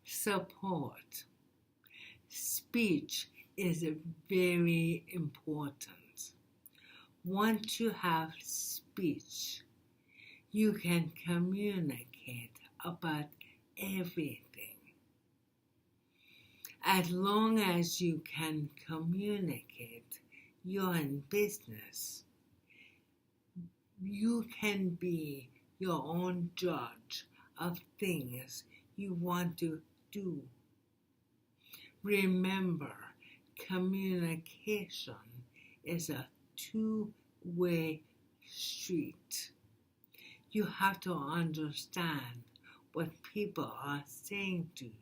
Support. Speech is very important. Once you have speech, you can communicate about everything. As long as you can communicate, you're in business. You can be your own judge of things you want to do. Remember, communication is a two-way street. You have to understand what people are saying to you,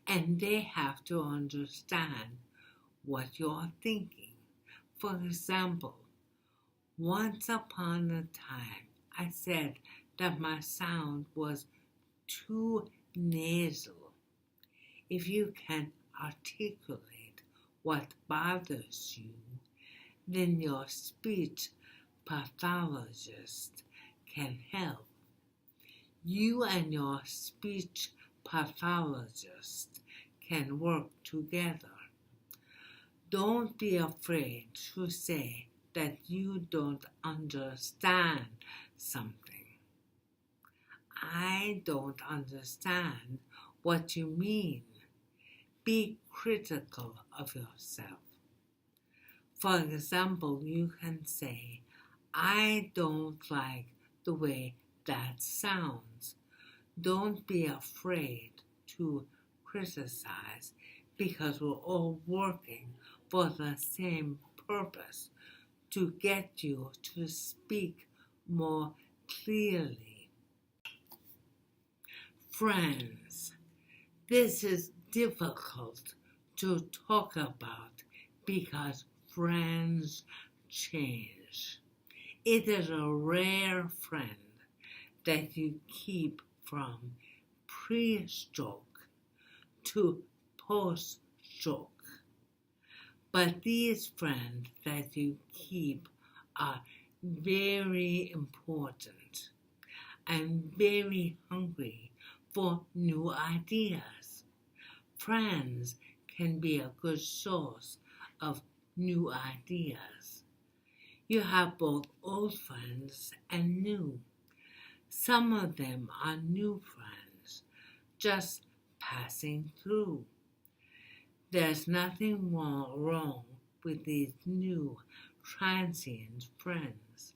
and they have to understand what you're thinking. For example, once upon a time, I said that my sound was too nasal. If you can articulate what bothers you, then your speech pathologist can help. You and your speech pathologist can work together. Don't be afraid to say that you don't understand something. I don't understand what you mean. Be critical of yourself. For example, you can say, I don't like the way that sounds. Don't be afraid to criticize because we're all working for the same purpose, to get you to speak more clearly. Friends, this is difficult to talk about because friends change. It is a rare friend that you keep from pre-stroke to post-stroke. But these friends that you keep are very important and very hungry for new ideas. Friends can be a good source of new ideas. You have both old friends and new. Some of them are new friends, just passing through. There's nothing wrong with these new transient friends.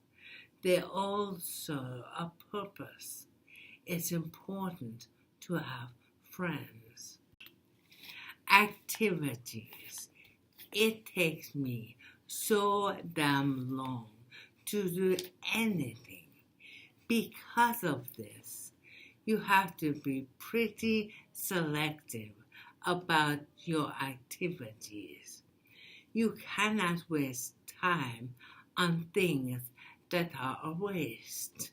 They all serve a purpose. It's important to have friends. Activities. It takes me so damn long to do anything. Because of this, you have to be pretty selective about your activities. You cannot waste time on things that are a waste,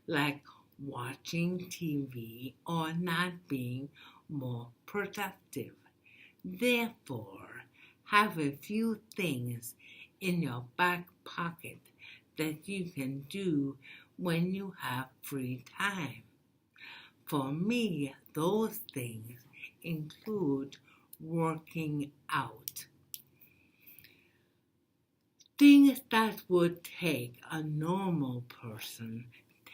like watching TV or not being more productive. Therefore, have a few things in your back pocket that you can do when you have free time. For me, those things include working out. Things that would take a normal person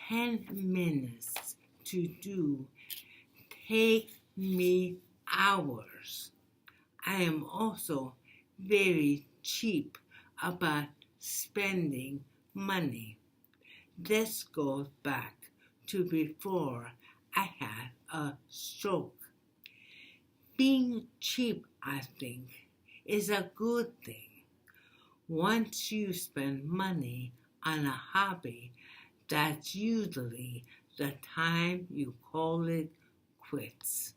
10 minutes to do take me hours. I am also very cheap about spending money. This goes back to before I had a stroke. Being cheap, I think, is a good thing. Once you spend money on a hobby, that's usually the time you call it quits.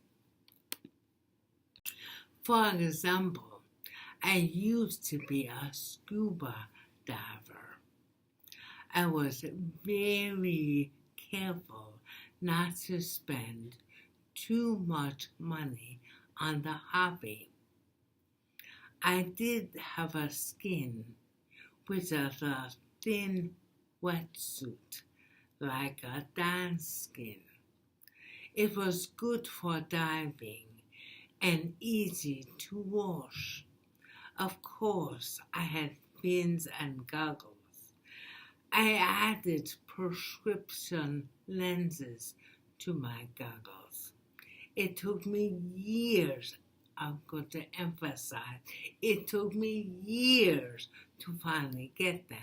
For example, I used to be a scuba diver. I was very careful not to spend too much money on the hobby. I did have a skin, which is a thin wetsuit, like a dance skin. It was good for diving and easy to wash. Of course, I had fins and goggles. I added prescription lenses to my goggles. It took me years, I'm going to emphasize, it took me years to finally get them.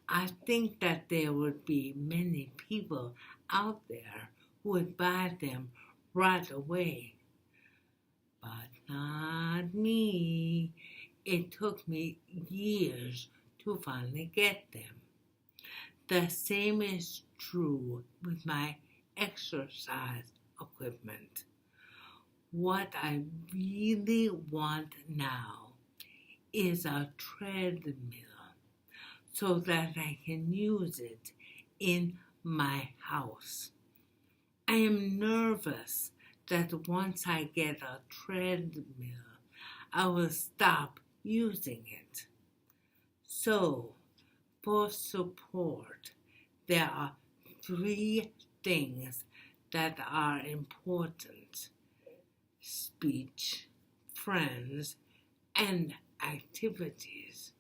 I think that there would be many people out there who would buy them right away. But not me. It took me years to finally get them. The same is true with my exercise equipment. What I really want now is a treadmill so that I can use it in my house. I am nervous that once I get a treadmill, I will stop using it. So, for support, there are 3 things that are important: speech, friends, and activities.